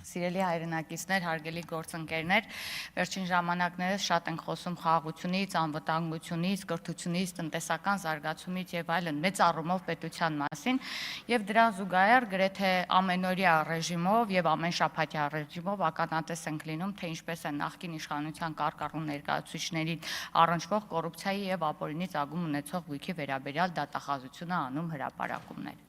Սիրելի հայրենակիցներ, հարգելի գործընկերներ, վերջին ժամանակներս շատ ենք խոսում խաղաղությունից, անվտանգությունից, կրթությունից, տնտեսական զարգացումից եւ այլն, մեծ առումով պետության մասին, եւ դրան զուգահեռ գրեթե ամենօրյա ռեժիմով եւ ամենշաբաթյա ռեժիմով ականատես ենք լինում, թե ինչպես է նախկին իշխանության կարկառուն ներկայացուցիչների առնչվող կոռուպցիայի եւ ապօրինի ծագում ունեցող գույքի վերաբերյալ դատախազությունը անում հրապարակումներ։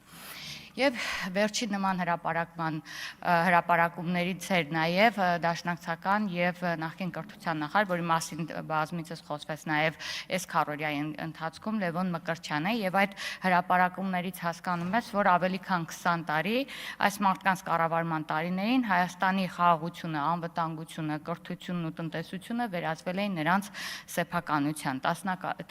Եվ վերջին նման հրապարակումներից էր նաև դաշնակցական եւ նախկին կրթության նախարար, որի մասին բազմիցս խոսվեց նաև այս քառօրյայի ընթացքում Լևոն Մկրտչյանը, եւ այդ հրապարակումներից հասկանում ես, որ ավելի քան 20 տարի այս մարդկանց կառավարման տարիներին Հայաստանի խաղաղությունը, անվտանգությունը, կրթությունն ու տնտեսությունը վերածվել էին նրանց սեփականության,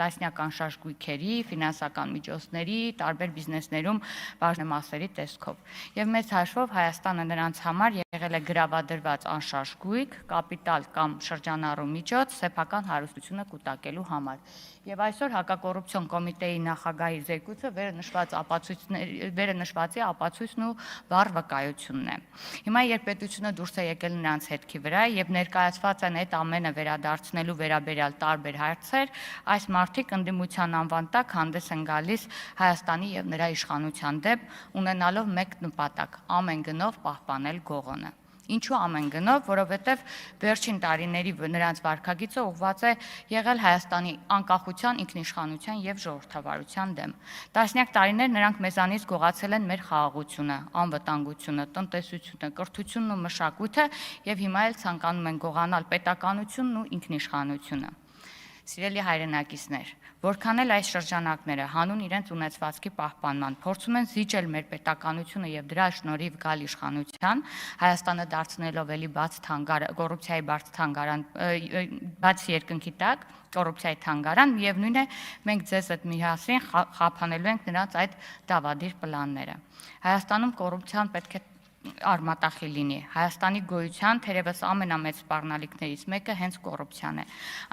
տասնյակ անշարժ գույքերի, ֆինանսական միջոցների, տարբեր բիզնեսներում բաժնեմասերի տեսքով։ Եվ մեծ հաշվով Հայաստանը նրանց համար եղել է գրավադրված անշարժ գույք, կապիտալ կամ շրջանառու միջոց սեփական հարստությունը կուտակելու համար։ Եվ այսօր հակակոռուպցիոն կոմիտեի նախագահի զեկույցը վերը նշվածի ապացույցն ու վառ վկայությունն է։ Հիմա երբ պետությունը դուրս է եկել նրանց հետքի վրա եւ ներկայացված են այդ ամենը վերադարձնելու վերաբերյալ տարբեր հարցեր, այս մարդիկ ընդդիմության անվան տակ հանդես են գալիս Հայաստանի եւ նրա իշխանության դեմ, ունենալով մեկ նպատակ՝ ամեն գնով պահպանել գողոնը։ Ինչու ամեն գնով, որովհետև վերջին տարիների նրանց վարքագիծը ուղղված է եղել Հայաստանի անկախության, ինքնիշխանության եւ ժողովրդավարության դեմ։ Տասնյակ տարիներ նրանք մեզանից գողացել են մեր խաղաղությունը, անվտանգությունը, տնտեսությունը, կրթությունն ու մշակույթը եւ հիմա էլ ցանկանում են գողանալ պետականությունն ու ինքնիշխանությունը։ Սիրելի հայրենակիցներ, որքան էլ այս շրջանակները հանուն իրենց ունեցվածքի պահպանման փորձում են զիջել մեր պետականությունը եւ դրա շնորհիվ գալ իշխանության, Հայաստանը դարձնելով էլի կոռուպցիայի բաց թանգարան, բաց երկնքի տակ, կոռուպցիայի թանգարան, միևնույն է, մենք ձեզ հետ միասին խափանելու ենք նրանց այդ դավադիր պլանները։ Հայաստանում կոռուպցիան պետք է արմատախիլ լինի։ Հայաստանի գոյության թերևս ամենամեծ սպառնալիքներից մեկը հենց կոռուպցիան է։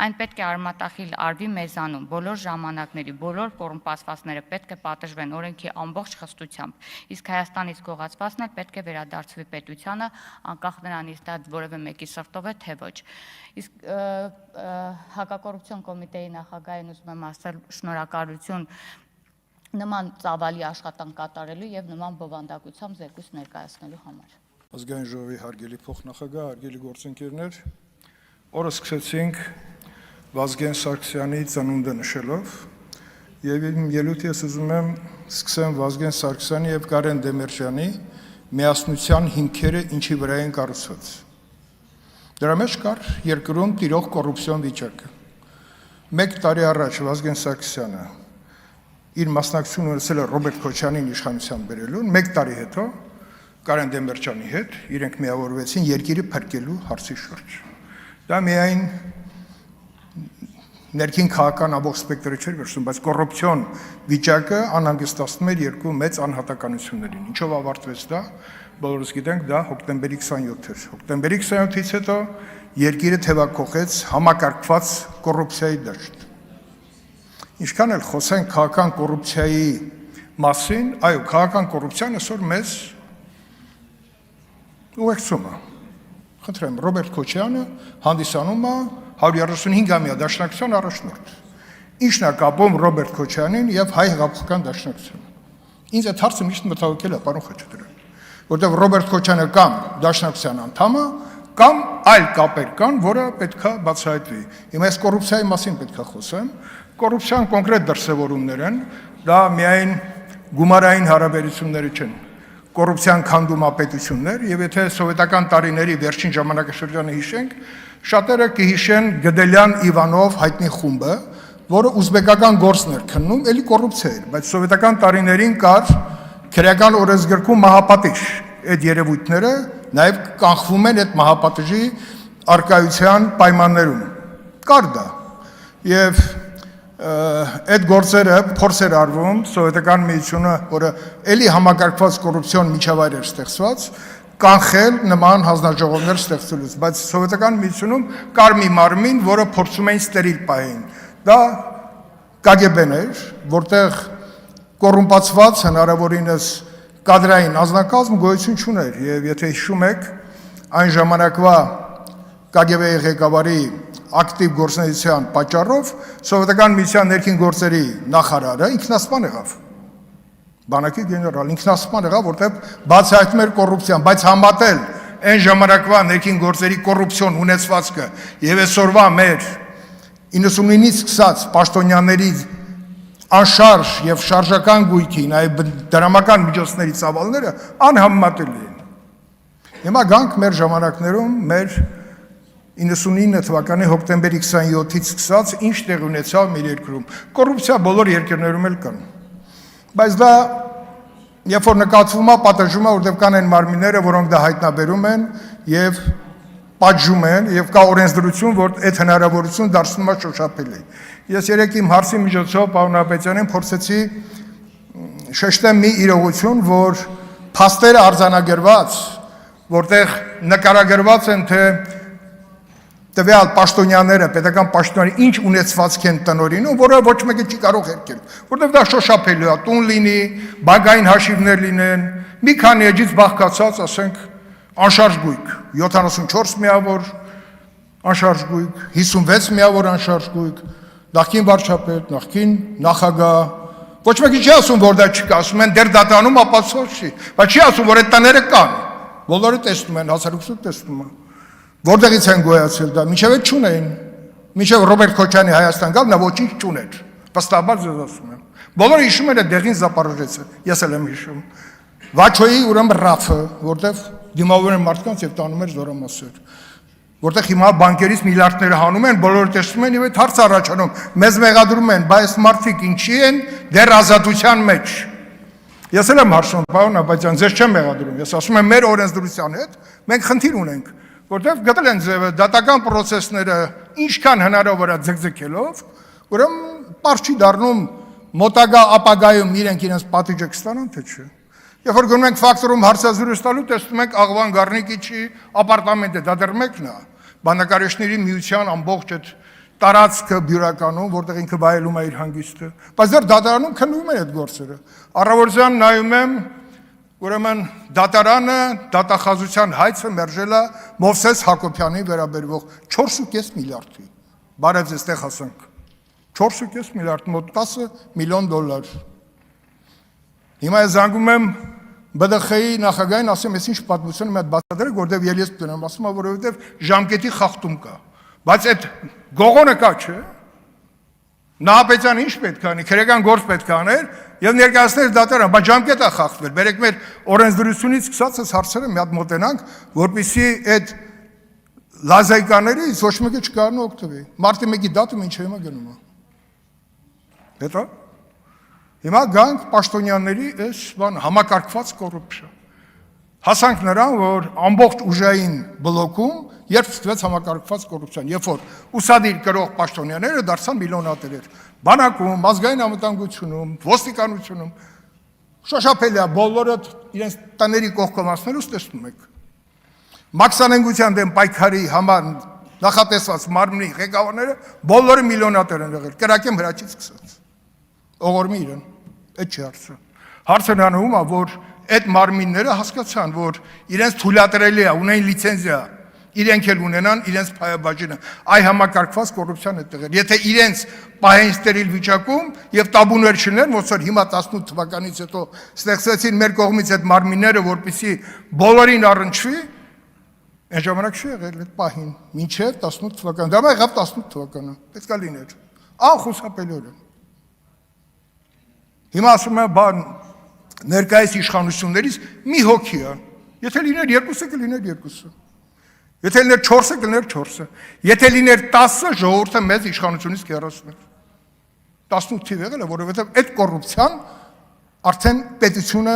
Այն պետք է արմատախիլ արվի մեզանում, բոլոր ժամանակների, բոլոր կոռումպացվածները պետք է պատժվեն օրենքի ամբողջ խստությամբ, իսկ Հայաստանից գողացվածն էլ պետք է վերադարձվի պետությանը, անկախ նրանից դա որևէ մեկի սրտով է, թե ոչ։ Իսկ հակակոռուպցիոն կոմիտեի նախագահին ուզում եմ ասել շնորհակալություն նման ծավալի աշխատանք կատարելու եւ նման բովանդակությամբ զեկույց ներկայացնելու համար։ Ազգային ժողովի հարգելի փոխնախագահ, հարգելի գործընկերներ, օրը սկսեցինք Վազգեն Սարգսյանի ծնունդը նշելով եւ իմ ելույթը ես ուզում եմ սկսեմ Վազգեն Սարգսյանի եւ Կարեն Դեմիրճյանի միասնության հիմքերը ինչի վրա են կառուցված։ Դրա մեջ կար երկրում տիրող կոռուպցիոն վիճակը։ 1 տարի առաջ Վազգեն Սարգսյանը իր մասնակցությունը ունեցել է Ռոբերտ Քոչարյանին իշխանության բերելուն, 1 տարի հետո Կարեն Դեմիրճյանի հետ իրենք միավորվեցին երկիրը փրկելու հարցի շուրջ։ Դա միայն ներքին քաղաքական ամբողջ սպեկտրը չէր վերցնում, բայց կոռուպցիոն վիճակը անհանգստացնում էր երկու մեծ անհատականություններին։ Ինչով ավարտվեց դա, բոլորս գիտենք, դա հոկտեմբերի 27 էր։ Հոկտեմբերի 27-ից հետո երկիրը թևակողեց համակարգված կոռուպցիայի դաշտ։ Ինչքան էլ խոսենք քաղաքական կոռուպցիայի մասին, այո, քաղաքական կոռուպցիան այսօր մեզ ուղեկցում է։ Խնդրեմ, Ռոբերտ Քոչարյանը հանդիսանում է 135-ամյա դաշնակցության առաջնորդ։ Ինչն է կապում Ռոբերտ Քոչարյանին եւ հայ հեղափոխական դաշնակցությունը։ Ինձ այդ հարցը միշտ մտահոգել է, պարոն Խաչատրյան, որտեղ Ռոբերտ Քոչարյանը կամ դաշնակցության անդամ է, կամ այլ կապեր կան, որը պետքա բացահայտվի։ Հիմա ես կոռուպցիայի մասին պետքա խոսեմ։ Կոռուպցիան կոնկրետ դրսևորումներ են, դա միայն գումարային հարաբերությունները չեն։ Կոռուպցիան քանդում է պետություններ, եւ եթե սովետական տարիների վերջին ժամանակաշրջանը հիշենք, շատերը կհիշեն Գդելյան Իվանով հայտնի խումբը, որը ուզբեկական գործն էր քննում, էլի կոռուպցիա էր, բայց սովետական տարիներին կար քրեական օրենսգրքում մահապատիժ։ Այդ երևույթները նաեւ կանխվում են այդ մահապատիժի արկայության պայմաններում։ Կար դա։ Եվ այդ գործերը փորձ էր արվում սովետական միությունը, որը էլի համակարգված կոռուպցիոն միջավայր էր ստեղծված, կանխել նման հանձնաժողովներ ստեղծելուց, բայց սովետական միությունում կար մի մարմին, որը փորձում էին ստերիլ պահել։ Դա KGB-ն էր, որտեղ կոռումպացված հնարավորինս կադրային անձնակազմ գոյություն չուներ, եւ եթե հիշում եք, այն ժամանակվա KGB-ի ղեկավարի ակտիվ գործունեության պատճառով սովետական միության ներքին գործերի նախարարը ինքնասպան եղավ։ Բանակի գեներալ ինքնասպան եղավ, որտեղ բացահայտում էր կոռուպցիան, բայց համատել այն ժամանակվա ներքին գործերի կոռուպցիոն ունեցվածքը եւ այսօրվա մեր 99-ից սկսած պաշտոնյաների անշարժ եւ շարժական գույքի, նաեւ դրամական միջոցների ծավալները անհամեմատելի են։ Հիմա գանք մեր ժամանակներում մեր 99 թվականի հոկտեմբերի 27-ից սկսած ինչ տեղ ունեցավ մեր երկրում։ Կոռուպցիա բոլոր երկրներում էլ կան։ Բայց դա երբ որ նկատվում է, պատժում է, որտեղ կան այն մարմինները, որոնք դա հայտնաբերում են եւ պատժում են եւ կա օրենսդրություն, որ այդ հնարավորությունը դարձնում է շոշափելի։ Ես երեք իմ հարցի միջոցով պարոն Ապետյանին փորձեցի շեշտեմ մի իրողություն, որ փաստերը արձանագրված, որտեղ նկարագրված են թե տվյալ պաշտոնյաները, պետական պաշտոնյաները ինչ ունեցվածք են տնօրինում, որը ոչ մեկը չի կարող հերկել, որտեղ դա շոշափելի է, տուն լինի, բանկային հաշիվներ լինեն, մի քանի էջից բաղկացած, ասենք, անշարժ գույք, 74 միավոր անշարժ գույք, 56 միավոր անշարժ գույք, նախկին վարչապետ, նախկին նախագահ, ոչ մեկը չի ասում, որ դա չկա, ասում են դեռ դատանում ապացույց չի, բայց չի ասում, որ այդ տները կան, բոլորը տեսնում են, հասարակությունը տեսնում է։ Որտեղից են գոյացել դա, մինչև այդ չունեն, մինչև Ռոբերտ Քոչյանի Հայաստան գալ, նա ոչինչ չուներ, վստահաբար ձեզ ասում եմ։ Բոլորը հիշում են այդ դեղին Զապարոժեցը, ես էլ եմ հիշում։ Վաչոյի ուրեմն ռաֆը, որտեղ դիմավոր են մարդկանց եւ տանում էր զորամասեր, որտեղ հիմա բանկերից միլիարդները հանում են, բոլորը տեսնում են եւ այդ հարց առաջանում, մեզ մեղադրում են, բայց մարդիկ ինչի են դեռ ազատության մեջ։ Ես էլ եմ հարցնում, պարոն Ապետյան, ձեզ չեմ մեղադրում, ես ասում եմ մեր օրենսդրության հետ մենք խնդիր ունենք, որտեղ գտել են ձևը դատական process-ները ինչքան հնարավոր է ձգձգելով, ուրեմն պարզ չի դառնում մոտակա ապագայում իրենք պատիժը կստանան թե չէ։ Երբ որ գնում ենք ֆակտորում հարցազրույց տալու, տեսնում ենք Աղվան Գառնիկիչի ապարտամենտը, դա դեռ մեկն է, բանակաների միության ամբողջ այդ տարածքը բյուրականում, որտեղ ինքը վայելում է իր հանգիստը, բայց դեռ դատարանում քննվում են այդ գործերը։ Առավոտյան նայում եմ, ուրեմն դատարանը դատախազության հայցը մերժել է Մովսես Հակոբյանի վերաբերվող 4.5 միլիարդի։ Բարև ձեզ տեղ հասանք։ 4.5 միլիարդ, մոտ 10 միլիոն դոլար։ Հիմա ես զանգում եմ ԲԴԽ-ի նախագահին, ասեմ, ես ինչ պատմություն եմ այդ բացատրել, որտեղ ես դնեմ, ասում եմ, որովհետև ժամկետի խախտում կա։ Բայց այդ գողոնը կա, չէ՞։ Նահապետյանը ինչ պետք է անի, քրեական գործ պետք է աներ եւ ներկայացնել դատարան, բայց ժամկետը խախտվել։ Բերեք մեր օրենսդրությունից սկսած այս հարցերը մի հատ մոտենանք, որպեսզի այդ լազայկաներից ոչ մեկը չկարողանա օգտվել։ Մարտի 1-ի դատումը ինչ է հիմա գնում է։ Հետո հիմա գանք պաշտոնյաների այս բան համակարգված կոռուպցիա։ Հասանք նրան, որ ամբողջ ուժային բլոկում երբ սկսվեց համակարգված կոռուպցիան, երբ որ ուսադիր կրող պաշտոնյաները դարձան միլիոնատերեր, բանակում, ազգային անվտանգությունում, ոստիկանությունում, շոշափելի է, բոլորը իրենց տների կողքոմացնելուց տեսնում եք։ Մաքսանենգության դեմ պայքարի համար նախատեսված մարմնի ղեկավարները բոլորը միլիոնատեր են եղել, կրակեմ հրաչից սկսած։ Օղորմի իրեն, այդ չի հարցը։ Հարցը նրանում է, որ այդ մարմինները հասկացան, որ իրենց թույլատրելի է, ունեն լիցենզիա, իրենք էլ ունենան իրենց փայաբաժինը։ Այ համակարգված կոռուպցիան է տեղել։ Եթե իրենց պահեն ստերիլ վիճակում եւ տաբուներ չունեն, ոնց որ հիմա 18 թվականից հետո ստեղծեցին մեր կողմից այդ մարմինները, որպեսզի բոլորին առնչվի, այն ժամանակ չի եղել այդ պահին, մինչև 18 թվական։ Դա եղավ 18 թվականը, պետք է լիներ։ Անխուսափելիորեն։ Հիմա ասում եմ, բան ներկայիս իշխանություններից մի հոգի է։ Եթե լիներ երկուսը, կլիներ երկուսը։ Եթե լիներ 4-ը, կլիներ 4-ը։ Եթե լիներ 10-ը, ժողովուրդը մեծ իշխանությունից կհեռացներ։ 18 թիվ եղել է, որովհետև այդ կոռուպցիան արդեն պետությունը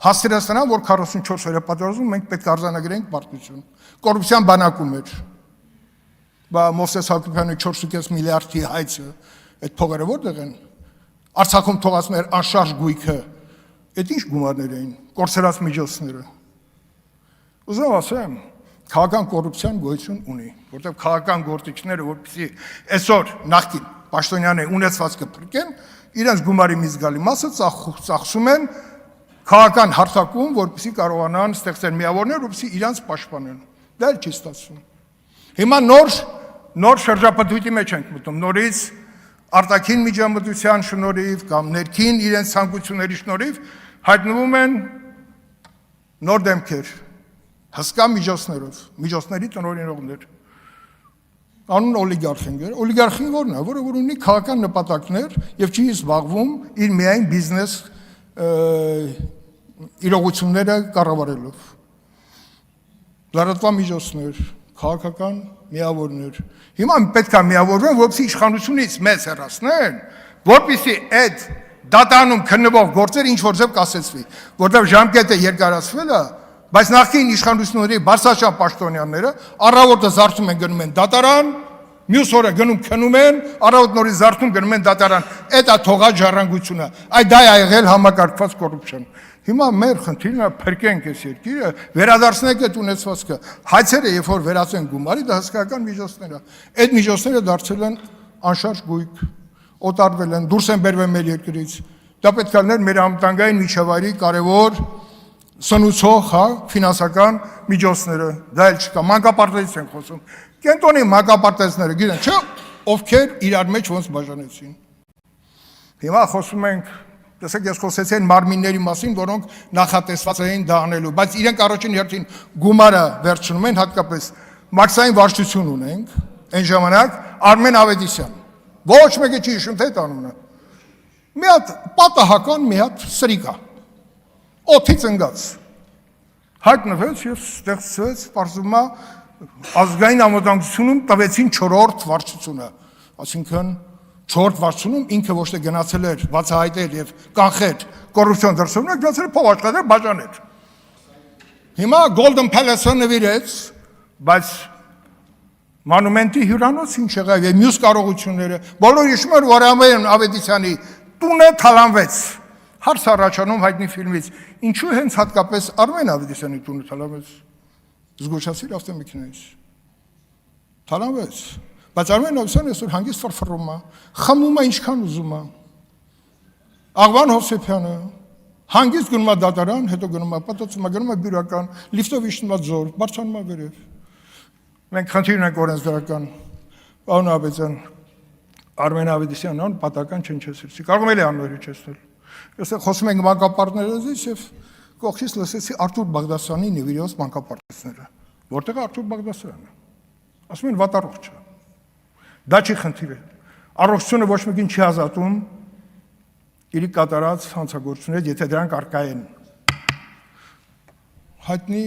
հասցրեցնա, որ 44 օրը պատերազմում մենք պետք է արձանագրենք պարտություն։ Կոռուպցիան բանակում էր։ Բա Մովսես Հակոբյանի 4.5 միլիարդի հայցը, այդ փողերը որտեղ են։ Արցախում թողած մեր անշարժ գույքը, այդ ինչ գումարներ էին, կորցրած միջոցները։ Ուզում ասեմ, քաղաքական կոռուպցիան գոյություն ունի, որտեղ քաղաքական գործիչները, որպեսզի այսօր նախկին պաշտոնյաների ունեցվածքը փրկեն, իրենց գումարի մի զգալի մասը ծախսում են քաղաքական հարթակում, որպեսզի կարողանան ստեղծել միավորներ, որպեսզի իրանց պաշտպանեն։ Դա էլ չի ստացվում։ Հիմա նոր շրջապատույտի մեջ ենք մտնում, նորից արտաքին միջամտության շնորհիվ կամ ներքին իրենց ցանկությունների շնորհիվ հայտնվում են նոր դեմքեր, հսկա միջոցների տնօրինողներ։ Անուն օլիգարխին որն է, որը որ ունի քաղաքական նպատակներ եւ չի զբաղվում իր միայն բիզնես իրողությունները կառավարելով։ Լրատվական միջոցներ, քաղաքական միավորներ։ Հիմա պետք է միավորվեն, որպեսզի իշխանությունից մեզ հեռացնեն, որպեսզի այդ դատարանում քննվող գործերը ինչ որ ձև կասեցվի, որտեղ ժամկետը երկարացվել է, բայց նախկին իշխանությունների բարձրաչափ պաշտոնյաները առավոտը զարթում են գնում են դատարան, մյուս օրը գնում քնում են, առավոտ նորից զարթում գնում են դատարան։ Այդ է թողած ժառանգությունը։ Այդ դա է եղել համակարգված կոռուպցիան։ Հիմա մեր խնդիրն է փրկենք այս երկիրը, վերադարձնենք այդ ունեցվածքը։ Հայցերը երբ որ վերածեն գումարի, դա հսկայական միջոցներ է։ Այդ միջոցները դարձել են անշարժ գույք, օտարվել են, դուրս են բերվել մեր երկրից։ Դա պետք է լիներ մեր համտանգային միջավայրի կարևոր սնուցող, ֆինանսական միջոցները, դա էլ չկա, մանկապարտեզից են խոսում։ Կենտոնի մանկապարտեզները գիտեն, չէ, ովքեր իրար մեջ ոնց բաժանեցին։ Հիմա խոսում ենք, տեսեք, ես խոսեցի այն մարմինների մասին, որոնք նախատեսված էին դա անելու, բայց իրենք առաջին հերթին գումարը վերցնում են, հատկապես մաքսային վարչություն ունենք, այն ժամանակ Արմեն Ավետիսյան, ոչ մեկը չի հիշում թե այդ անունը։ Մի հատ պատահական մի հատ սրիկա, օդից ընկած, հայտնվեց եւ ստեղծվեց, պարզվում է, ազգային անվտանգությունում տվեցին 4-րդ վարչությունը, այսինքն 4-րդ վարչությունում ինքը ոչ թե գնացել էր բացահայտել եւ կանխել կոռուպցիոն դրսևորումներ, գնացել էր փող աշխատել, բաժանել։ Հիմա Golden Palace-ը նվիրեց, բայց Մանումենտի հյուրանոց ինչ եղավ եւ մյուս կարողությունները, բոլորը հիշում են, որ Արմեն Ավետիսյանի տունը թալանվեց։ Հարց առաջանում հայտնի ֆիլմից, ինչու հենց հատկապես Արմեն Ավետիսյանի տունը թալանվեց։ Զգուշացիր ավտոմեքենայից։ Թալանվեց։ Բայց Արմեն Ավետիսյանը այսօր հանգիստ ֆրֆռում է, խմում է ինչքան ուզում է։ Աղվան Հովսեփյանը հանգիստ գնում է դատարան, հետո գնում է պատոցում է, գնում է բյուրական, լիֆտով իջնում է ձոր, բարձրանում է վերև։ Մենք խնդիր ենք օրենսդրական, պարոն Աբեձյան, Արմեն Ավետիսյանն պատական չնչեցրեցի, կարող է անունը հիշեցնել։ Այստեղ խոսում ենք մանկապարտեզից եւ կողքից լսեցի Արթուր Բաղդասարյանի նվիրված մանկապարտեզները։ Որտեղ է Արթուր Բաղդասարյանը։ Ասում են վատառողջ է։ Դա չի խնդիրը։ Առողջությունը ոչ մեկին չի ազատում իր կատարած հանցագործությունները, եթե դրանք առկա են։ Հայտնի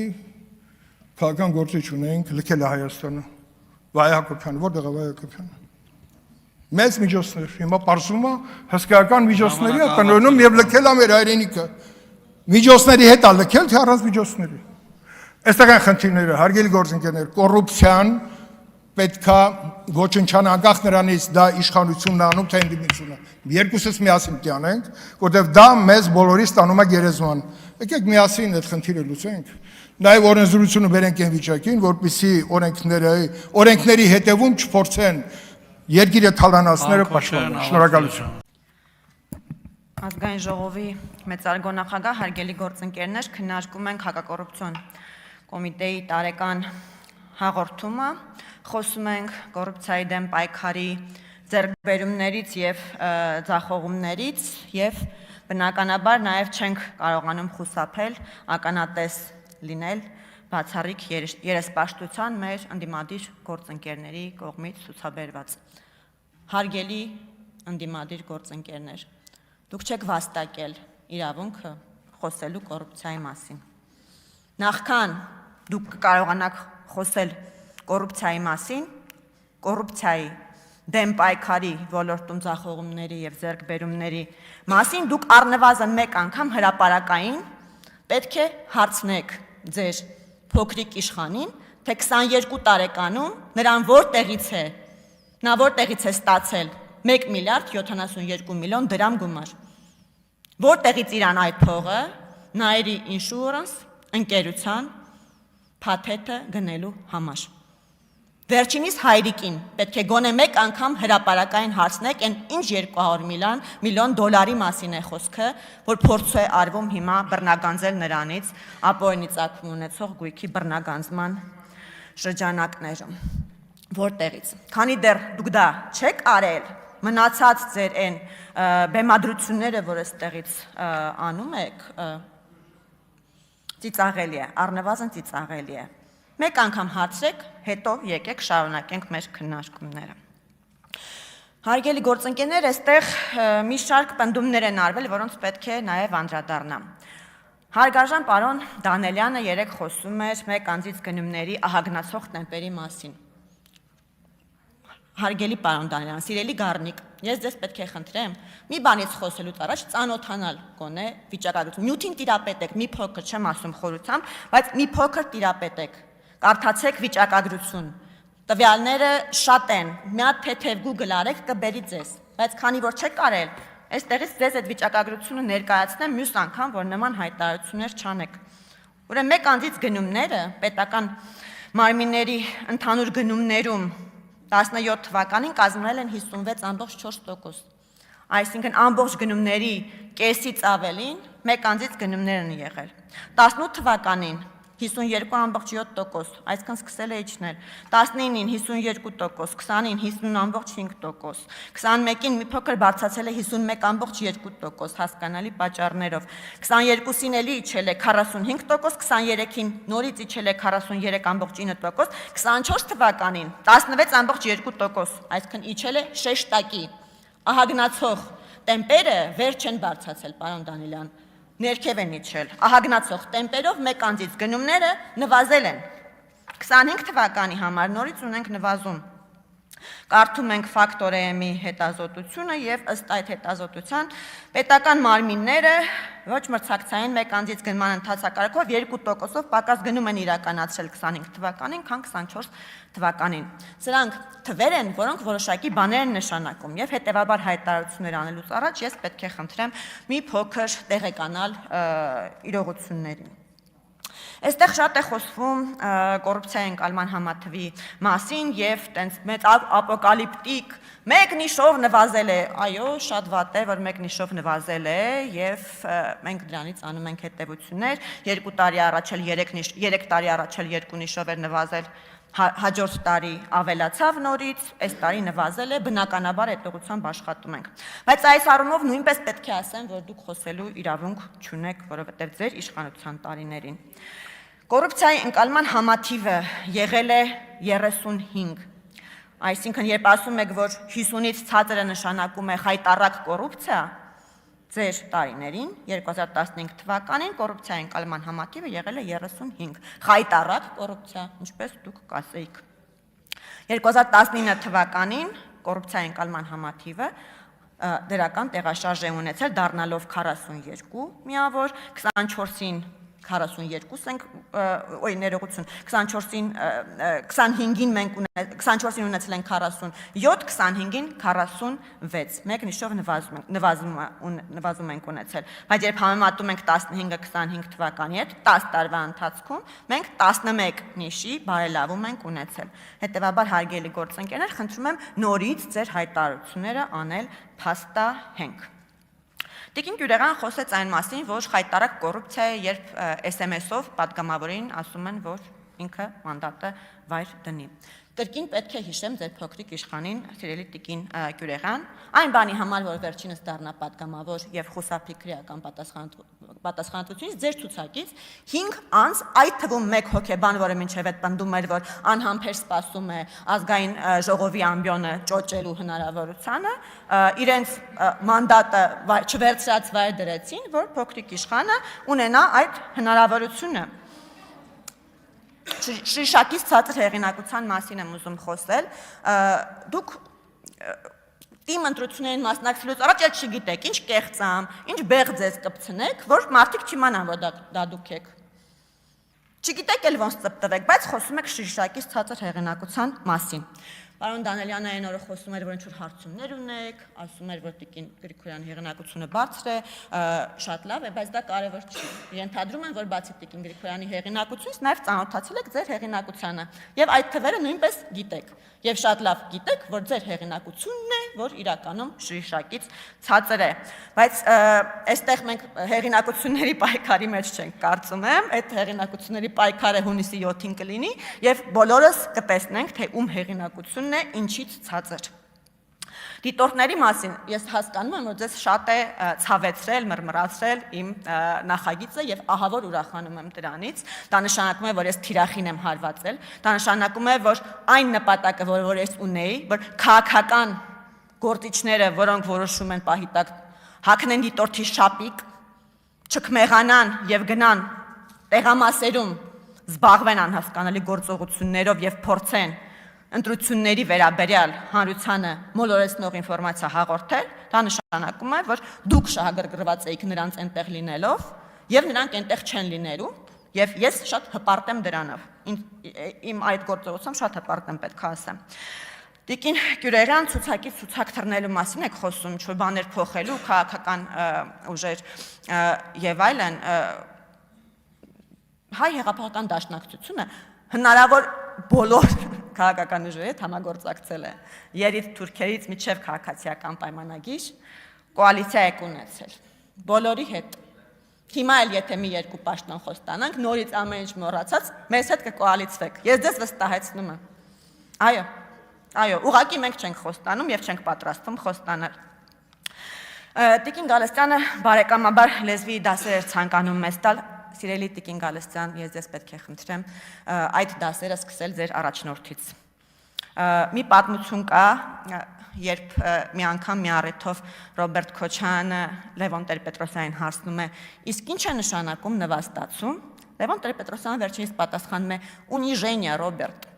քաղաքական գործիչ ունենք, լքել է Հայաստանը, Վայ Հակոբյանը, որտեղ է Վայ Հակոբյանը։ Մեծ միջոցներ, հիմա պարզվում է հսկայական միջոցների է տնօրինում եւ լքել է մեր հայրենիքը։ Միջոցների հետ է լքել, թե առանց միջոցների։ Այստեղ են խնդիրները, հարգելի գործընկերներ, կոռուպցիան պետքա ոչնչան անկախ նրանից դա իշխանությունն է անում, թե ընդդիմությունը։ Երկուսս միասին պետք է անենք, որտեղ դա մեզ բոլորիս տանում է գերեզման։ Եկեք միասին այդ խնդիրը լուծենք։ Նաև օրենսդրությունը բերենք այն վիճակին, որպեսզի օրենքների հետևում չփորձեն երկիրը թալանածները պաշտպանել։ Շնորհակալություն։ Ազգային ժողովի մեծարգո նախագահ, հարգելի գործընկերներ, քննարկում ենք հակակոռուպցիոն կոմիտեի տարեկան հաղորդումը, խոսում ենք կոռուպցիայի դեմ պայքարի ձեռքբերումներից եւ ձախողումներից եւ բնականաբար նաեւ չենք կարողանում խուսափել ականատես լինել բացառիկ երեսպաշտության մեր ընդդիմադիր գործընկերների կողմից ցուցաբերված։ Հարգելի ընդդիմադիր գործընկերներ, դուք չեք վաստակել իրավունքը խոսելու կոռուպցիայի մասին։ Նախքան դուք կարողանաք խոսել կոռուպցիայի մասին, կոռուպցիայի դեմ պայքարի ոլորտում ձախողումների եւ ձեռքբերումների մասին, դուք առնվազն մեկ անգամ հրապարակային պետք է հարցնեք ձեր փոքրիկ իշխանին, թե 22 տարեկանում նրան նա որտեղից է ստացել 1 միլիարդ 72 միլիոն դրամ գումար։ Որտեղից իրան այդ փողը Nairi Insurance ընկերության փաթեթը գնելու համար։ Վերջինիս հայրիկին պետք է գոնե մեկ անգամ հրապարակային հարցնեք, այն ինչ 200 միլիոն դոլարի մասին է խոսքը, որ փորձ է արվում հիմա բռնագանձել նրանից ապօրինի ծագում ունեցող գույքի բռնագանձման շրջանակներում։ Որտեղից։ Քանի դեռ դուք դա չեք արել, մնացած ձեր այն բեմադրությունները, որ այստեղից անում եք, ծիծաղելի է, առնվազն ծիծաղելի է։ Մեկ անգամ հարցրեք, հետո եկեք շարունակենք մեր քննարկումները։ Հարգելի գործընկերներ, այստեղ մի շարք պնդումներ են արվել, որոնց պետք է նաև անդրադառնամ։ Հարգարժան պարոն Դանելյանը երեկ խոսում էր մեկ անձից գնումների ահագնացող տեմպերի մասին։ Հարգելի պարոն Դանելյան, սիրելի Գառնիկ, ես ձեզ պետք է խնդրեմ մի բանից խոսելուց առաջ ծանոթանալ գոնե վիճակագրություն։ Նյութին տիրապետեք, մի փոքր չեմ ասում խորությամբ, բայց մի փոքր տիրապետեք։ Կարդացեք վիճակագրություն։ Տվյալները շատ են, մի հատ թեթև Google արեք, կբերի ձեզ, բայց քանի որ չեք արել, այստեղից ձեզ այդ վիճակագրությունը ներկայացնեմ մյուս անգամ, որ նման հայտարարություններ չանեք։ Ուրեմն մեկ անձից գնումները պետական մարմինների ընդհանուր գնումներում 17 թվականին կազմել են 56.4%, այսինքն ամբողջ գնումների կեսից ավելին մեկ անձից գնումներ են եղել։ 18 թվականին 52.7%, այսինքն սկսել է իջնել, 19-ին 52%, 20-ին 50.5%, 21-ին մի փոքր բարձրացել է 51.2% հասկանալի պատճառներով, 22-ին էլի իջել է 45%, 23-ին նորից իջել է 43.9%, 24 թվականին 16.2%, այսինքն իջել է շեշտակի։ Ահագնացող տեմպերը վերջ են բարձրացել, պարոն Դանելյան, ներքև են իջել, ահագնացող տեմպերով մեկ անձից գնումները նվազել են։ 25 թվականի համար նորից ունենք նվազում։ Կարդում ենք ֆակտորեմի հետազոտությունը եւ ըստ այդ հետազոտության պետական մարմինները ոչ մրցակցային մեկ անձից գնման ընթացակարգով 2%-ով պակաս գնում են իրականացրել 25 թվականին, քան 24 թվականին։ Սրանք թվեր են, որոնք որոշակի բաներ են նշանակում եւ հետեւաբար հայտարարություններ անելուց առաջ ես պետք է խնդրեմ մի փոքր տեղեկանալ իրողություններին։ Այստեղ շատ է խոսվում կոռուպցիայի ընկալման համաթվի մասին եւ տենց մեծ ապոկալիպտիկ մեկ նիշով նվազել է, այո, շատ վատ է, որ մեկ նիշով նվազել է եւ մենք դրանից անում ենք հետեւություններ, 2 տարի առաջ էլ 3 տարի առաջ էլ 2 նիշով էր նվազել, հաջորդ տարի ավելացավ նորից, այս տարի նվազել է, բնականաբար այդ ուղղությամբ աշխատում ենք։ Բայց այս առումով նույնպես պետք է ասեմ, որ դուք խոսելու իրավունք չունեք, որովհետեւ ձեր իշխանության տարիներին կոռուպցիայի ընկալման համաթիվը եղել է 35, այսինքն երբ ասում եք, որ 50-ից ցածրը նշանակում է խայտառակ կոռուպցիա, ձեր տարիներին 2015 թվականին կոռուպցիայի ընկալման համաթիվը եղել է 35, խայտառակ կոռուպցիա, ինչպես դուք կասեիք։ 2019 թվականին կոռուպցիայի ընկալման համաթիվը դրական տեղաշարժ է ունեցել, դառնալով 42 միավոր, 24-ին 42 ենք, ներողություն, 24-ին 25-ին մենք 24-ին ունեցել ենք 47, 25-ին 46, մեկ նիշով նվազում ենք ունեցել, բայց երբ համեմատում ենք 15-25 թվականի հետ, 10 տարվա ընթացքում մենք 11 նիշի բարելավում ենք ունեցել։ Հետևաբար հարգելի գործընկերներ, խնդրում եմ նորից ձեր հայտարարությունները անել փաստահենք։ Տիկին Գյուրեղան խոսեց այն մասին, որ խայտառակ կոռուպցիա է, երբ SMS-ով պատգամավորին ասում են, որ ինքը մանդատը վայր դնի։ Կրկին պետք է հիշեմ ձեր փոքրիկ իշխանին, սիրելի տիկին Գյուրեղան, այն բանի համար, որ վերջինս դառնա պատգամավոր եւ խուսափի քրեական պատասխանատվությունից, ձեր ցուցակից 5 անձ, այդ թվում 1 հոգեբան, որը մինչև այդ պնդում էր, որ անհամբեր սպասում է ազգային ժողովի ամբիոնը ճոճելու հնարավորությանը, իրենց մանդատը չվերցրած վայր դրեցին, որ փոքրիկ իշխանը ունենա այդ հնարավորությունը։ Շիշակից ցածր հեղինակության մասին եմ ուզում խոսել, դուք թիմ ընտրություններին մասնակցելուց առաջ էլ չգիտեք, ինչ կեղծամ, ինչ բեղձ ես կպցնեք, որ մարդիկ չիմանան, որ դա դուք եք։ Չգիտեք էլ ոնց ծպտվեք, բայց խոսում եք շիշակից ցածր հեղինակության մասին։ Պարոն Դանելյանը այն օրը խոսում էր, որ ինչ-որ հարցումներ ունեք, ասում էր, որ Տիկին Գրիգորյանի հեղինակությունը բարձր է, շատ լավ է, բայց դա կարևոր չի։ Ենթադրում եմ, որ բացի Տիկին Գրիգորյանի հեղինակությունից նաև ծանոթացել եք ձեր հեղինակությանը եւ այդ թվերը նույնպես գիտեք։ Եվ շատ լավ գիտեք, որ ձեր հեղինակությունն է, որ իրականում շրիշակից ցածր է։ Բայց այստեղ մենք հեղինակությունների պայքարի մեջ չենք, կարծում եմ, այդ հեղինակությունների պայքարը հունիսի 7-ին կլինի եւ բոլորս կտեսնենք, թե ում հեղինակությունն է ինչից ցածր։ Դիտորդների մասին ես հասկանում եմ, որ ձեզ շատ է ցավեցրել, մռմռացրել իմ նախագիծը եւ ահավոր ուրախանում եմ դրանից։ Դա նշանակում է, որ ես թիրախին եմ հարվածել, դա նշանակում է, որ այն նպատակը, որ ես ունեի, որ քաղաքական գործիչները, որոնք որոշում են պահի տակ հագնեն դիտորդի շապիկ, չքմեղանան եւ գնան տեղամասերում զբաղվեն անհասկանալի գործողություններով եւ փորձեն ընտրությունների վերաբերյալ հանրությանը մոլորեցնող ինֆորմացիա հաղորդել, դա նշանակում է, որ դուք շահագրգռված եք նրանց այնտեղ լինելով եւ նրանք այնտեղ չեն լինելու եւ ես շատ հպարտ եմ դրանով։ Իմ այդ գործողությամբ շատ հպարտ եմ, պետք է ասեմ։ Տիկին Գյուրերյան ցուցակից ցուցակ թռնելու մասին եք խոսում, ինչ-որ բաներ փոխելու, քաղաքական ուժեր եւ այլն։ Հայ հեղափոխական դաշնակցությունը հնարավոր բոլոր քաղաքական ուժերի հետ համագործակցել է։ Երից թուրքերից մինչև քաղաքացիական պայմանագիր կոալիցիա եք ունեցել։ Բոլորի հետ։ Հիմա էլ եթե մի երկու պաշտոն խոստանանք, նորից ամեն ինչ մոռացած, մեզ հետ կկոալիցվեք։ Ես ձեզ վստահեցնում եմ։ Այո, ուղղակի մենք չենք խոստանում եւ չենք պատրաստվում խոստանալ։ Տիկին Գալստյանը բարեկամաբար լեզվի դասեր ցանկանում մեզ տալ։ Սիրելի Տիկին Գալստյան, ես ձեզ պետք է խնդրեմ այդ դասերը սկսել ձեր առաջնորդից։ Մի պատմություն կա, երբ մի անգամ մի առիթով Ռոբերտ Քոչյանը Լևոն Տեր-Պետրոսյանին հարցնում է. «Իսկ ինչ է նշանակում նվաստացում»։ Լևոն Տեր-Պետրոսյանը վերջինիս պատասխանում է. «Ունիժենիա, Ռոբերտ։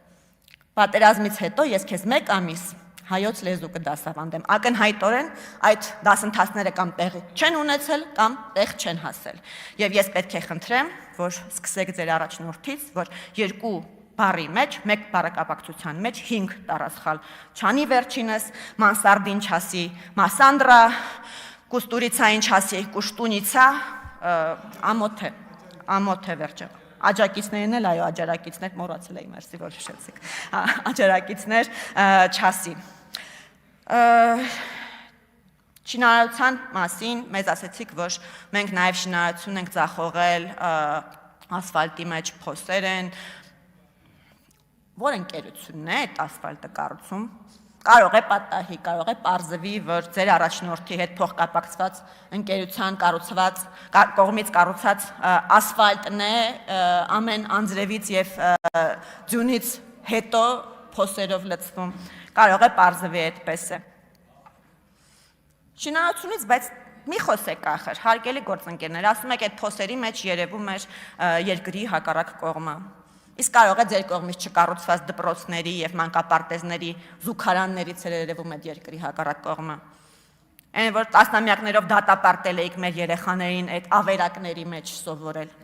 Պատերազմից հետո ես քեզ 1 ամիս հայոց լեզու կդասավանդեմ, ակնհայտորեն այդ դասընթացները կամ տեղի չեն ունեցել, կամ տեղ չեն հասել։ Եվ ես պետք է խնդրեմ, որ սկսեք ձեր առաջնորդից, որ 2 բառի մեջ, 1 բառակապակցության մեջ 5 տառասխալ չանի վերջինս, մանսարդին չասի մասանդրա, կուստուրիցային չասի կուշտունիցա, ամոթ է վերջը։ Աջակիցներն էլ, այո, աջարակիցներ, մոռացել էի, մերսի, որ հիշեցիք, աջարակիցներ չասի։ Շինարարության մասին մեզ ասեցիք, որ մենք նաև շինարարություն ենք ձախողել, ասֆալտի մեջ փոսեր են, որ ընկերությունն է այդ ասֆալտը կառուցում, կարող է պատահի, կարող է պարզվի, որ ձեր առաջնորդի հետ փոխկապակցված ընկերության կողմից կառուցած ասֆալտն է ամեն անձրևից եւ ձյունից հետո փոսերով լցվում, կարող է պարզվի այդպես է։ Շինարարությունից, բայց մի խոսեք ախր, հարգելի գործընկերներ, ասում եք այդ փոսերի մեջ երևում էր երկրի հակառակ կողմը։ Իսկ կարող է ձեր կողմից չկառուցված դպրոցների եւ մանկապարտեզների զուգարաններից երևում այդ երկրի հակառակ կողմը։ Այն որ տասնամյակներով դատապարտել էիք մեր երեխաներին այդ ավերակների մեջ սովորել։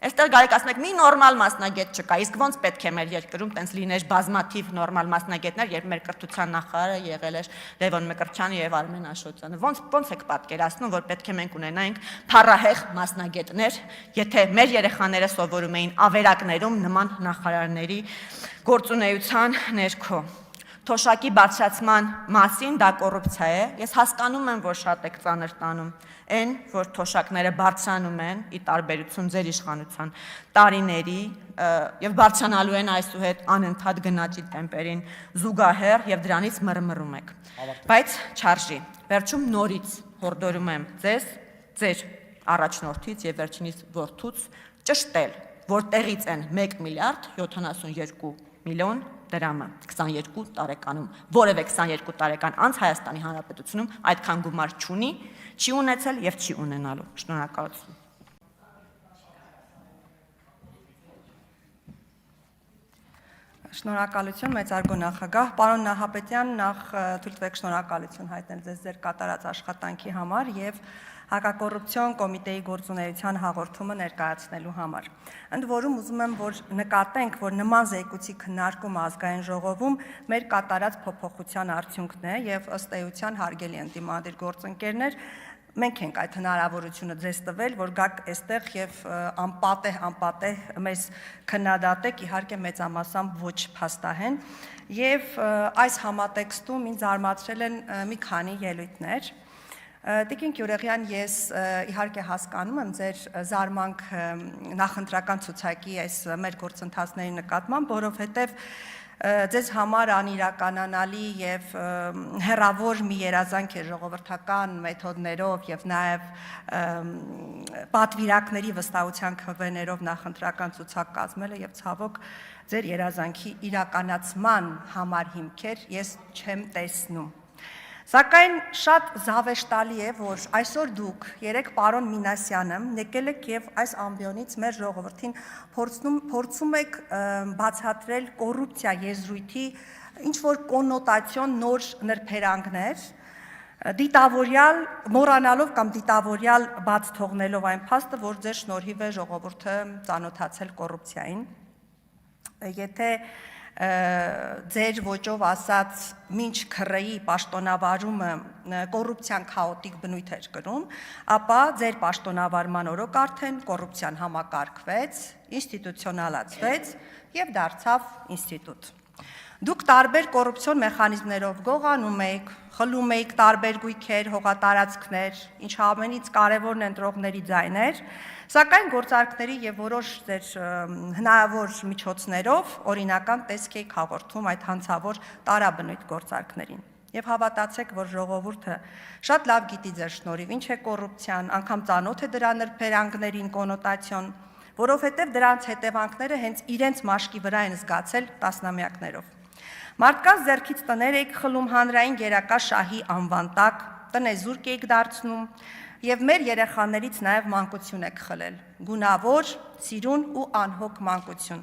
Այստեղ գալիք ասում եք մի նորմալ մասնագետ չկա, իսկ ոնց պետք է մեր երկրում տենց լիներ բազմաթիվ նորմալ մասնագետներ, երբ մեր կրթության նախարարը եղել էր Լևոն Մկրտչյանը եւ Արմեն Աշոտյանը։ Ոնց եք պատկերացնում, որ պետք է մենք ունենայինք փառահեղ մասնագետներ, եթե մեր երեխաները սովորում էին ավերակներում նման նախարարների գործունեության ներքո։ Թոշակի բարձրացման մասին դա կոռուպցիա է։ Ես հասկանում եմ, որ շատ եք ծանր տանում այն, որ թոշակները բարձրանում են ի տարբերություն ձեր իշխանության տարիների եւ բարձրանալու են այսուհետ անընդհատ գնաճի տեմպերին զուգահեռ եւ դրանից մռմռում եք։ Բայց չարժի։ Վերջում նորից հորդորում եմ ձեզ, ձեր առաջնորդից եւ վերջինիս որդուց ճշտել, որտեղից են 1 միլիարդ 72 միլիոն դրամը 22 տարեկանում։ Որևէ 22 տարեկան անց Հայաստանի Հանրապետությունում այդքան գումար չունի, չի ունեցել եւ չի ունենալու։ Շնորհակալություն։ Շնորհակալություն, մեծարգո նախագահ, պարոն Նահապետյան, նախ թույլ տվեք շնորհակալություն հայտնել ձեզ ձեր կատարած աշխատանքի համար եւ հակակոռուպցիոն կոմիտեի գործունեության հաղորդումը ներկայացնելու համար։ Ընդ որում ուզում եմ, որ նկատենք, որ նման զեկույցի քննարկումը ազգային ժողովում մեր կատարած փոփոխության արդյունքն է եւ ըստ էության հարգելի ընդդիմադիր գործընկերներ, մենք ենք այդ հնարավորությունը ձեզ տվել, որ գաք այստեղ եւ անպատեհ մեզ քննադատեք, իհարկե մեծամասամբ ոչ փաստահեն, եւ այս համատեքստում ինձ զարմացրել են մի քանի ելույթներ։ Տիկին Գյուրեղյան, ես իհարկե հասկանում եմ ձեր զարմանք նախընտրական ցուցակի այս մեր գործընթացների նկատմամբ, որովհետեւ ձեզ համար անիրականանալի եւ հերավոր մի երազանք է ժողովրդական մեթոդներով եւ նաեւ պատվիրակների վստահության քվեներով նախընտրական ցուցակ կազմելը եւ ցավոք ձեր երազանքի իրականացման համար հիմքեր ես չեմ տեսնում։ Սակայն շատ զավեշտալի է, որ այսօր դուք երեք պարոն Մինասյանը եկել եք եւ այս ամբիոնից մեր ժողովրդին փորձում եք բացատրել կոռուպցիա եզրույթի ինչ որ կոննոտացիոն նոր նրբերանգներ, դիտավորյալ մոռանալով կամ դիտավորյալ բաց թողնելով այն փաստը, որ ձեր շնորհիվ է ժողովուրդը ծանոթացել կոռուպցիային։ Եթե ձեր ոճով ասած մինչ քրեի պաշտոնավարումը կոռուպցիան քաոտիկ բնույթ էր կրում, ապա ձեր պաշտոնավարման օրոք արդեն կոռուպցիան համակարգվեց, ինստիտուցիոնալացվեց եւ դարձավ ինստիտուտ։ Դուք տարբեր կոռուպցիոն մեխանիզմներով գողանում եք, խլում եք տարբեր գույքեր, հողատարածքներ, ինչ ամենից կարևորն են ընտրողների ձայներ, սակայն գործարքների եւ որոշ ձեր հնարավոր միջոցներով օրինական տեսք եք հաղորդում այդ հանցավոր տարաբնույթ գործարքներին։ Եվ հավատացեք, որ ժողովուրդը շատ լավ գիտի ձեր շնորհիվ ինչ է կոռուպցիան, անգամ ծանոթ է դրա նրբերանգներին, կոնոտացիոն, որովհետեւ դրանց հետևանքները հենց իրենց մաշկի վրա են զգացել տասնամյակներով։ Մարդկանց ձեռքից տներ եք խլում հանրային գերակա շահի անվան տակ, տնեզուրկ եք դարձնում եւ մեր երեխաներից նաեւ մանկություն եք խլել, գունավոր, սիրուն ու անհոգ մանկություն,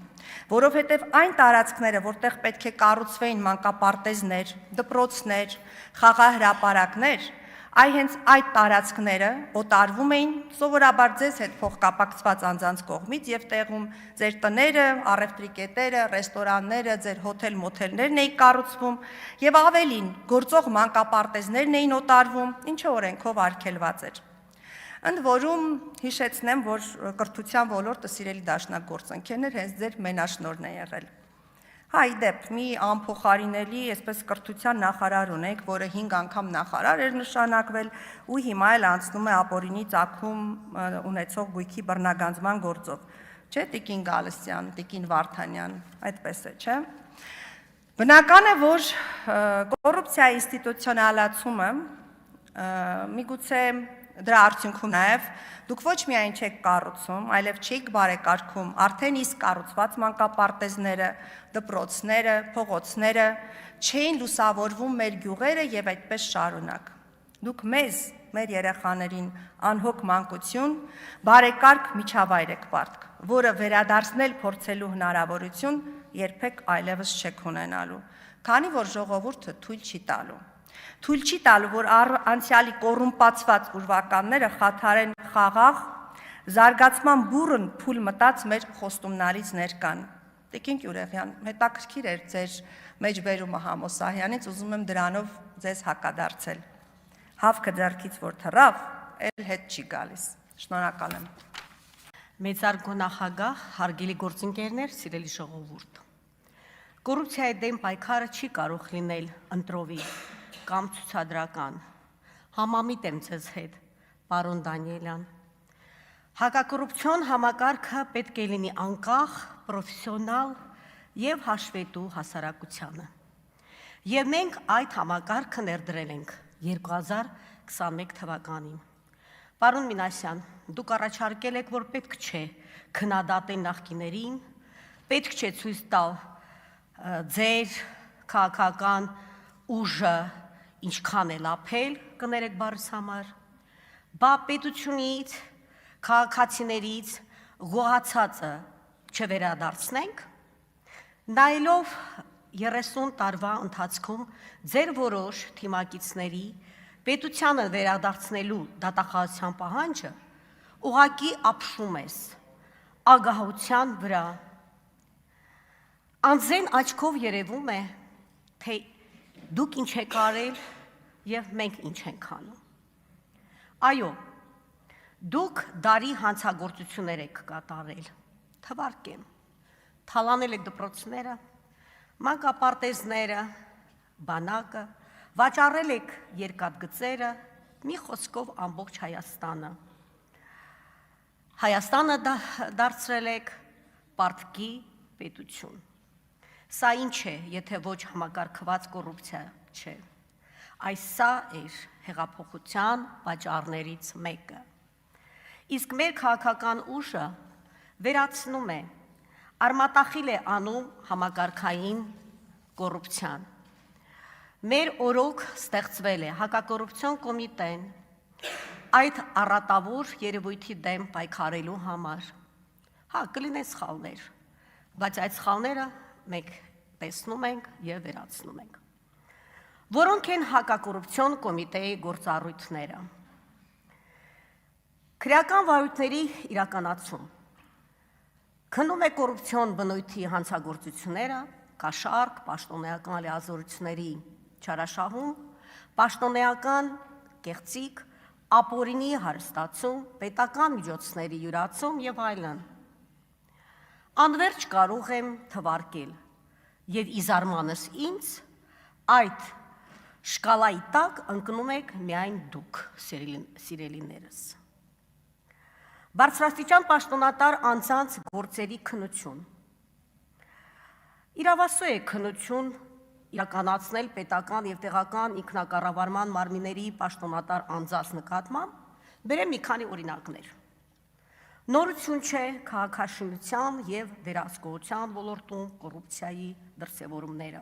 որովհետեւ այն տարածքները, որտեղ պետք է կառուցվեին մանկապարտեզներ, դպրոցներ, խաղահրապարակներ, այ հենց այդ տարածքները օտարվում էին սովորաբար ձեզ հետ փոխկապակցված անձանց կողմից եւ տեղում ձեր տները, առևտրի կետերը, ռեստորանները, ձեր հոթել-մոթելներն էին կառուցվում եւ ավելին գործող մանկապարտեզներն էին օտարվում, ինչը օրենքով արգելված էր։ Ընդ որում հիշեցնեմ, որ կրթության ոլորտը սիրելի դաշնակ գործընկերներ հենց ձեր մենաշնորհն է եղել։ Հա, իդեպ, մի անփոխարինելի, այսպես կրթության նախարար ունեք, որը 5 անգամ նախարար էր նշանակվել ու հիմա էլ անցնում է ապօրինի ծագում ունեցող գույքի բռնագանձման գործով։ Չէ, Տիկին Գալստյան, Տիկին Վարդանյան, այդպես է, չէ։ Բնական է, որ կոռուպցիայի ինստիտուցիոնալացումը միգուցե դրա արդյունքում նաև դուք ոչ միայն չեք կառուցում, այլև չեք բարեկարգում արդեն իսկ կառուցված մանկապարտեզները, դպրոցները, փողոցները, չէին լուսավորվում մեր գյուղերը եւ այդպես շարունակ։ Դուք մեզ, մեր երեխաներին անհոգ մանկություն, բարեկարգ միջավայր եք պարտք, որը վերադարձնել փորձելու հնարավորություն երբեք այլևս չեք ունենալու, քանի որ ժողովուրդը թույլ չի տալու։ Թույլ չի տալու, որ անցյալի կոռումպացված ուրվականները խաթարեն խաղաղ, զարգացման բուռն փուլ մտած մեր խոստումնալից ներկան։ Տիկին Գյուրեղյան, հետաքրքիր էր ձեր մեջբերումը Համոսահյանից, ուզում եմ դրանով ձեզ հակադարձել։ Հավքը ձեռքից որ թռավ, էլ հետ չի գալիս։ Շնորհակալ եմ։ Մեծարգո նախագահ, հարգելի գործընկերներ, սիրելի ժողովուրդ։ Կոռուպցիայի դեմ պայքարը չի կարող լինել ընտրովի կամ ցուցադրական։ Համամիտ եմ ձեզ հետ, պարոն Դանիելյան։ Հակակոռուպցիոն համակարգը պետք է լինի անկախ, պրոֆեսիոնալ եւ հաշվետու հասարակությանը։ Եվ մենք այդ համակարգը ներդրել ենք 2021 թվականին։ Պարոն Մինասյան, դուք առաջարկել եք, որ պետք չէ քննադատել նախկիներին, պետք չէ ցույց տալ ձեր քաղաքական ուժը ինչքան էլ ապել, կներեք բառս համար, բա պետությունից, քաղաքացիներից գողացածը չվերադարձնենք, նայելով 30 տարվա ընթացքում ձեր որոշ թիմակիցների պետությանը վերադարձնելու դատախազության պահանջը ուղղակի ապշում ես ագահության վրա։ Անձեն աչքով երևում է, թե դուք ինչ եք արել եւ մենք ինչ ենք անում։ Այո, դուք դարի հանցագործություններ եք կատարել, թվարկեմ, թալանել եք դպրոցները, մանկապարտեզները, բանակը, վաճառել եք երկաթգծերը, մի խոսքով ամբողջ Հայաստանը։ Հայաստանը դարձրել եք պարտքի պետություն։ Սա ինչ է, եթե ոչ համակարգված կոռուպցիա չէ։ Այս սա էր հեղափոխության պատճառներից մեկը։ Իսկ մեր քաղաքական ուժը վերացնում է, արմատախիլ է անում համակարգային կոռուպցիան։ Մեր օրոք ստեղծվել է հակակոռուպցիոն կոմիտեն այդ առատավոր երևույթի դեմ պայքարելու համար։ Հա, կլինեն սխալներ, բայց այդ սխալները մենք տեսնում ենք եւ վերացնում ենք։ Որոնք են հակակոռուպցիոն կոմիտեի գործառույթները։ Քրեական վարույթների իրականացում։ Քննում է կոռուպցիոն բնույթի հանցագործությունները, կաշառք, պաշտոնեական լիազորությունների չարաշահում, պաշտոնեական կեղծիք, ապօրինի հարստացում, պետական միջոցների յուրացում եւ այլն։ Անվերջ կարող եմ թվարկել եւ ի զարմանս ինձ այդ շկալայի տակ ընկնում եք միայն դուք, սիրելիներս։ Բարձրաստիճան պաշտոնատար անձանց գործերի քննություն։ Իրավասու է քննություն իրականացնել պետական եւ տեղական ինքնակառավարման մարմինների պաշտոնատար անձանց նկատմամբ, բերեմ մի քանի օրինակներ։ Նորություն չէ քաղաքաշինության եւ վերահսկողության ոլորտում կոռուպցիայի դրսեւորումները։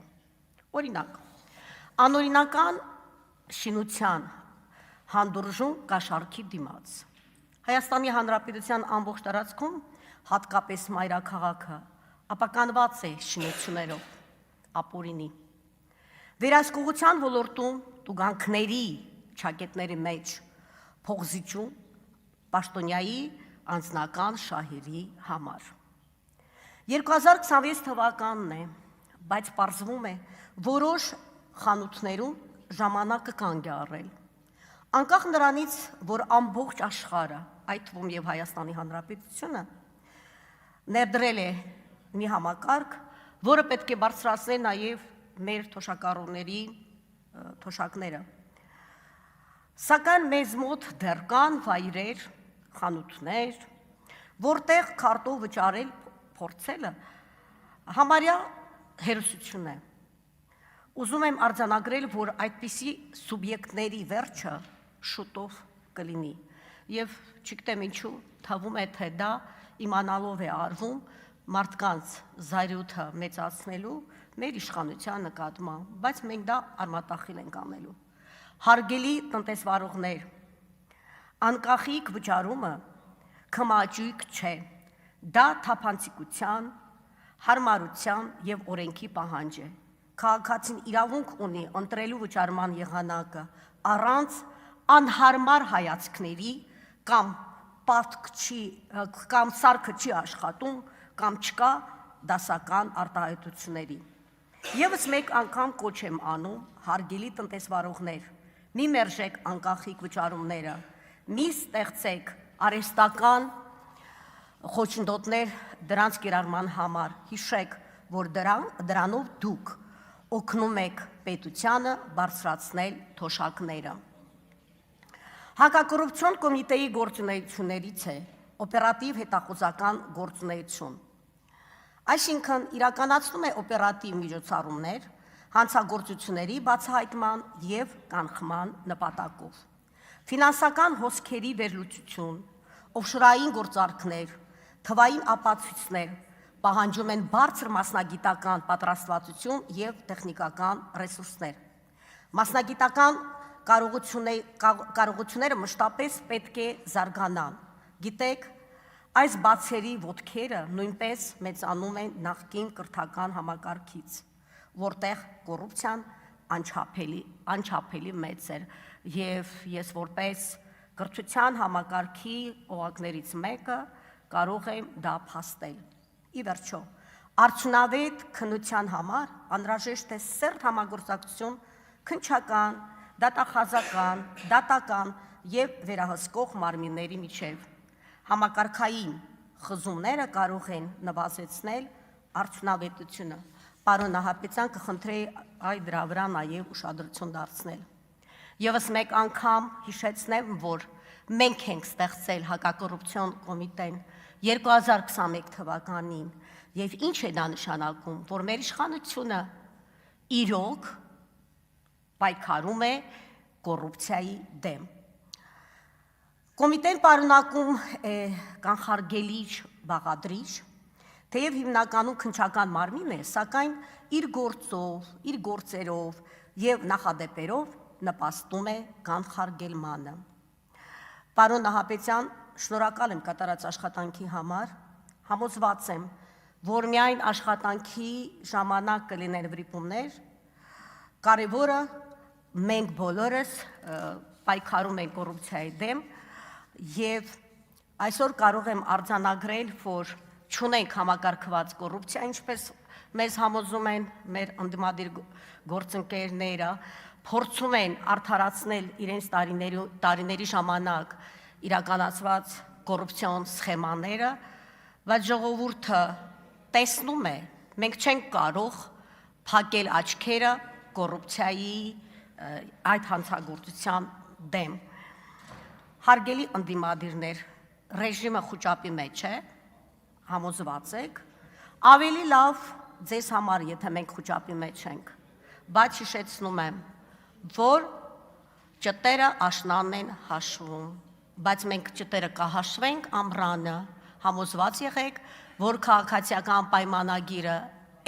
Օրինակ, անօրինական շինության հանդուրժում կաշառքի դիմաց։ Հայաստանի Հանրապետության ամբողջ տարածքում, հատկապես մայրաքաղաքը, ապականված է շինություններով, ապօրինի։ Վերահսկողության ոլորտում տուգանքների ճակետների մեջ փողզիջում պաշտոնյայի անձնական շահերի համար։ 2026 թվականն է, բայց պարզվում է, որոշ խանութներում ժամանակը կանգ է առել։ Անկախ նրանից, որ ամբողջ աշխարհը, այդ թվում եւ Հայաստանի Հանրապետությունը, ներդրել է մի համակարգ, որը պետք է բարձրացնի նաեւ մեր թոշակառուների թոշակները։ Սակայն մեզ մոտ դեռ կան վայրեր, խանութներ, որտեղ քարտով վճարել փորձելը համարյա հերոսություն է։ Ուզում եմ արձանագրել, որ այդպիսի սուբյեկտների վերջը շուտով կլինի եւ չգիտեմ ինչու թվում է, թե դա իմանալով է արվում մարդկանց զայրույթը մեծացնելու մեր իշխանության նկատմամբ, բայց մենք դա արմատախիլ ենք անելու։ Հարգելի տնտեսվարողներ, անկախիկ վճարումը քմաճույք չէ, դա թափանցիկության, հարմարության եւ օրենքի պահանջ է։ Քաղաքացին իրավունք ունի ընտրելու վճարման եղանակը առանց անհարմար հայացքների կամ սարքը չի աշխատում կամ չկա դասական արտահայտությունների։ Եվս մեկ անգամ կոչ եմ անում, հարգելի տնտեսվարողներ, մի մերժեք անկախիկ վճարումները, մի ստեղծեք արհեստական խոչընդոտներ դրանց կիրառման համար, հիշեք, որ դրանով դուք օգնում եք պետությանը բարձրացնել թոշակները։ Հակակոռուպցիոն կոմիտեի գործունեություններից է օպերատիվ հետախուզական գործունեություն։ Այսինքն իրականացնում է օպերատիվ միջոցառումներ հանցագործությունների բացահայտման եւ կանխման նպատակով։ Ֆինանսական հոսքերի վերլուծություն, օֆշորային գործարքներ, թվային ապացույցներ պահանջում են բարձր մասնագիտական պատրաստվածություն եւ տեխնիկական ռեսուրսներ։ Մասնագիտական կարողությունները մշտապես պետք է զարգանան։ Գիտեք, այս բացերի ոտքերը նույնպես մեծանում են նախկին կրթական համակարգից, որտեղ կոռուպցիան անչափելի մեծ էր եւ ես որպես կրթության համակարգի օղակներից մեկը կարող եմ դա փաստել։ Ի վերջո, արդյունավետ քննության համար անհրաժեշտ է սերտ համագործակցություն քննչական, դատախազական, դատական եւ վերահսկող մարմինների միջև։ Համակարգային խզումները կարող են նվազեցնել արդյունավետությունը։ Պարոն Նահապետյան, կխնդրեի այդ դրա վրա նաև ուշադրություն դարձնել։ Եվս մեկ անգամ հիշեցնեմ, որ մենք ենք ստեղծել հակակոռուպցիոն կոմիտեն 2021 թվականին, եւ ինչ է դա նշանակում, որ մեր իշխանությունը իրոք պայքարում է կոռուպցիայի դեմ։ Կոմիտեն պարունակում է կանխարգելիչ բաղադրիչ, թեև հիմնականում քննչական մարմին է, սակայն իր գործով, իր գործերով եւ նախադեպերով նպաստում է կանխարգելմանը։ Պարոն Նահապետյան, շնորհակալ եմ կատարած աշխատանքի համար, համոզված եմ, որ միայն աշխատանքի ժամանակ կլինեն վրիպումներ, կարևորը մենք բոլորս պայքարում ենք կոռուպցիայի դեմ եւ այսօր կարող եմ արձանագրել, որ չունենք համակարգված կոռուպցիա, ինչպես մեզ համոզում են մեր ընդդիմադիր գործընկերները, փորձում են արդարացնել իրենց տարիների ժամանակ իրականացված կոռուպցիոն սխեմաները, բայց ժողովուրդը տեսնում է, մենք չենք կարող փակել աչքերը կոռուպցիայի այդ հանցագործության դեմ։ Հարգելի ընդդիմադիրներ, ռեժիմը խուճապի մեջ է, համոզված եք, ավելի լավ ձեզ համար, եթե մենք խուճապի մեջ ենք, բայց հիշեցնում եմ, որ ճտերը աշնանն են հաշվում, բայց մենք ճտերը կհաշվենք ամռանը, համոզված եղեք, որ քաղաքացիական պայմանագիրը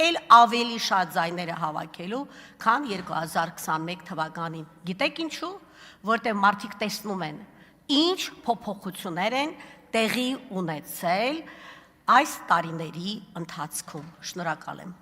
էլ ավելի շատ ձայները հավաքելու, քան 2021 թվականին։ Գիտեք ինչու? Որտեղ մարդիկ տեսնում են, ինչ փոփոխություններ են տեղի ունեցել այս տարիների ընթացքում։ Շնորհակալ եմ։